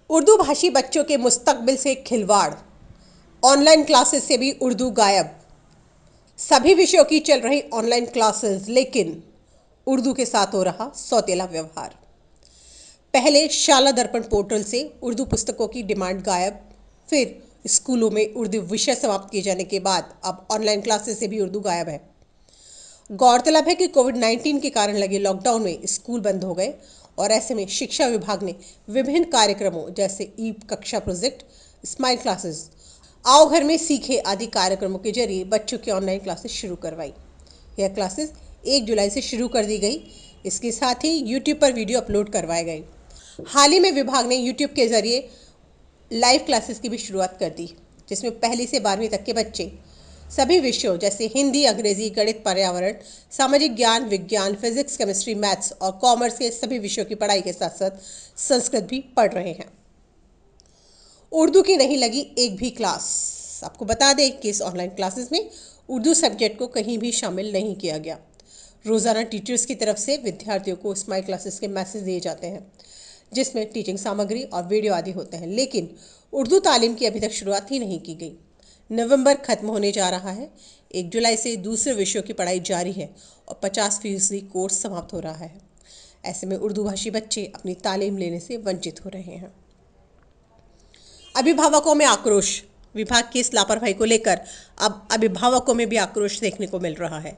उर्दू भाषी बच्चों के मुस्तकबिल से खिलवाड़, ऑनलाइन क्लासेस से भी उर्दू गायब। सभी विषयों की चल रही ऑनलाइन क्लासेस, लेकिन उर्दू के साथ हो रहा सौतेला व्यवहार। पहले शाला दर्पण पोर्टल से उर्दू पुस्तकों की डिमांड गायब, फिर स्कूलों में उर्दू विषय समाप्त किए जाने के बाद अब ऑनलाइन क्लासेस से भी उर्दू गायब है। गौरतलब है कि कोविड-19 के कारण लगे लॉकडाउन में स्कूल बंद हो गए और ऐसे में शिक्षा विभाग ने विभिन्न कार्यक्रमों जैसे ई कक्षा प्रोजेक्ट, स्माइल क्लासेस, आओ घर में सीखे आदि कार्यक्रमों के जरिए बच्चों की ऑनलाइन क्लासेस शुरू करवाई। यह क्लासेस 1 जुलाई से शुरू कर दी गई। इसके साथ ही यूट्यूब पर वीडियो अपलोड करवाए गए। हाल ही में विभाग ने यूट्यूब के जरिए लाइव क्लासेस की भी शुरुआत कर दी, जिसमें पहली से 12वीं तक के बच्चे सभी विषयों जैसे हिंदी, अंग्रेजी, गणित, पर्यावरण, सामाजिक ज्ञान, विज्ञान, फिजिक्स, केमिस्ट्री, मैथ्स और कॉमर्स के सभी विषयों की पढ़ाई के साथ साथ संस्कृत भी पढ़ रहे हैं। उर्दू की नहीं लगी एक भी क्लास। आपको बता दें कि इस ऑनलाइन क्लासेस में उर्दू सब्जेक्ट को कहीं भी शामिल नहीं किया गया। रोज़ाना टीचर्स की तरफ से विद्यार्थियों को स्माइल क्लासेस के मैसेज दिए जाते हैं, जिसमें टीचिंग सामग्री और वीडियो आदि होते हैं, लेकिन उर्दू तालीम की अभी तक शुरुआत ही नहीं की गई। नवंबर खत्म होने जा रहा है। 1 जुलाई से दूसरे विषयों की पढ़ाई जारी है और 50% कोर्स समाप्त हो रहा है। ऐसे में उर्दू भाषी बच्चे अपनी तालीम लेने से वंचित हो रहे हैं। अभिभावकों में आक्रोश। विभाग की इस लापरवाही को लेकर अब अभिभावकों में भी आक्रोश देखने को मिल रहा है।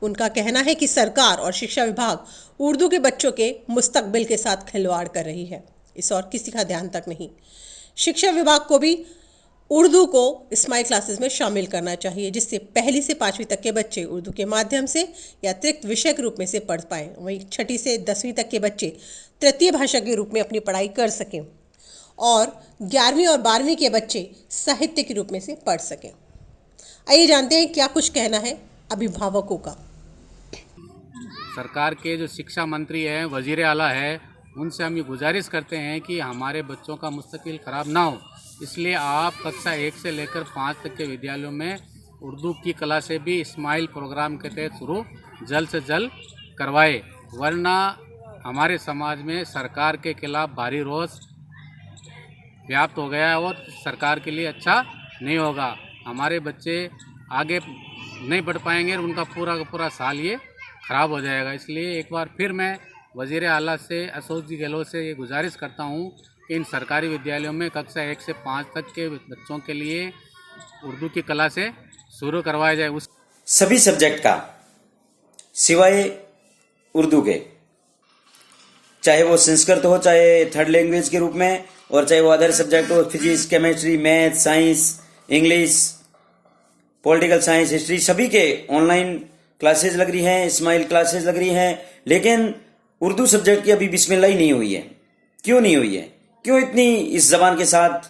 उनका कहना है कि सरकार और शिक्षा विभाग उर्दू के बच्चों के मुस्तकबिल के साथ खिलवाड़ कर रही है। इस और किसी का ध्यान तक नहीं। शिक्षा विभाग को भी उर्दू को स्माइल क्लासेस में शामिल करना चाहिए, जिससे 1ली से 5वीं तक के बच्चे उर्दू के माध्यम से या अतिरिक्त विषय के रूप में से पढ़ पाएँ। वहीं 6ठी से 10वीं तक के बच्चे तृतीय भाषा के रूप में अपनी पढ़ाई कर सकें और 11वीं और 12वीं के बच्चे साहित्य के रूप में से पढ़ सकें। आइए जानते हैं क्या कुछ कहना है अभिभावकों का। सरकार के जो शिक्षा मंत्री हैं, वजीर आला है, उनसे हम ये गुजारिश करते हैं कि हमारे बच्चों का मुस्तकबिल ख़राब ना हो, इसलिए आप कक्षा 1 से लेकर 5 तक के विद्यालयों में उर्दू की क्लासें भी स्माइल प्रोग्राम के तहत शुरू जल्द से जल्द करवाए, वरना हमारे समाज में सरकार के खिलाफ भारी रोष व्याप्त हो गया है और सरकार के लिए अच्छा नहीं होगा। हमारे बच्चे आगे नहीं बढ़ पाएंगे और उनका पूरा का पूरा साल ये ख़राब हो जाएगा। इसलिए एक बार फिर मैं वज़ीर आला से, अशोक जी गहलोत से ये गुजारिश करता हूँ कि इन सरकारी विद्यालयों में कक्षा 1 से 5 तक के बच्चों के लिए उर्दू की क्लासें शुरू करवाया जाए। उस सभी सब्जेक्ट का सिवाय उर्दू के, चाहे वो संस्कृत हो, चाहे थर्ड लैंग्वेज के रूप में, और चाहे वो अदर सब्जेक्ट हो, physics, chemistry, math, science, English, political science, history, सभी के ऑनलाइन क्लासेज लग रही हैं, स्माइल क्लासेज लग रही हैं, लेकिन उर्दू सब्जेक्ट की अभी बिस्मिल्लाह ही नहीं हुई है। क्यों नहीं हुई है? क्यों इतनी इस जबान के साथ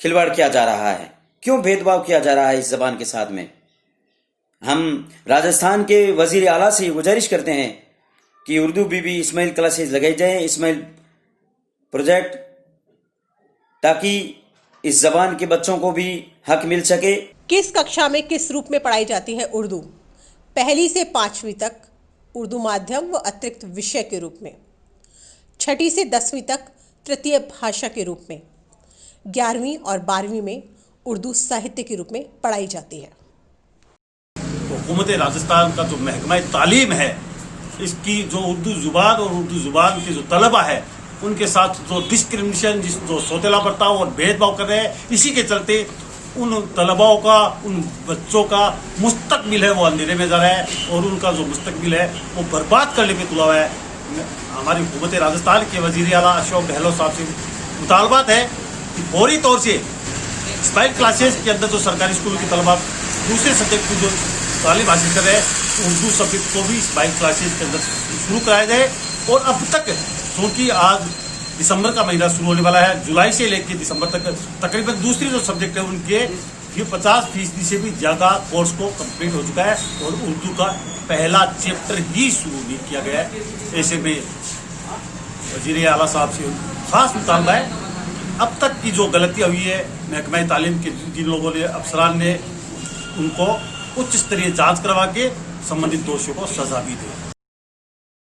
खिलवाड़ किया जा रहा है? क्यों भेदभाव किया जा रहा है इस जबान के साथ में? हम राजस्थान के वजीर आला से गुजारिश करते हैं कि उर्दू भी स्माइल क्लासेज लगाई जाए, स्माइल प्रोजेक्ट, ताकि इस जबान के बच्चों को भी हक मिल सके। किस कक्षा में किस रूप में पढ़ाई जाती है उर्दू? 1ली से 5वीं तक उर्दू माध्यम व अतिरिक्त विषय के रूप में, 6ठी से 10वीं तक तृतीय भाषा के रूप में, 11वीं और 12वीं में उर्दू साहित्य के रूप में पढ़ाई जाती है। हुकूमत राजस्थान का जो महकमा तालीम है, इसकी जो उर्दू जुबान और उर्दू जुबान के जो तलबा है, उनके साथ जो डिस्क्रिमिनेशन, जो सौतेला बर्ताव और भेदभाव कर रहे हैं, इसी के चलते उन तलबाओं का, उन बच्चों का मुस्तकबिल है वो अंधेरे में जा रहा है और उनका जो मुस्तकबिल है वो बर्बाद करने पे तुला हुआ है। हमारी हुकूमत राजस्थान के वजीर आला अशोक गहलोत साहब से मुतालबात है कि फौरी तौर से स्माइल क्लासेस के अंदर जो सरकारी स्कूल के तलबा दूसरे सब्जेक्ट की जो तालीम हासिल कर रहे हैं, उर्दू सब्जेक्ट को भी स्माइल क्लासेस के अंदर शुरू कराया जाए। और अब तक क्योंकि आज दिसंबर का महीना शुरू होने वाला है, जुलाई से लेकर दिसंबर तक तकरीबन दूसरी जो सब्जेक्ट है उनके ये 50% से भी ज़्यादा कोर्स को कंप्लीट हो चुका है और उर्दू का पहला चैप्टर ही शुरू नहीं किया गया है। ऐसे में वज़ीर आला साहब से खास मुतालबा है, अब तक की जो गलतियाँ हुई है महकमा तालीम के जिन लोगों ने, अफसरान ने, उनको उच्च स्तरीय जाँच करवा के संबंधित दोषियों को सजा भी दे।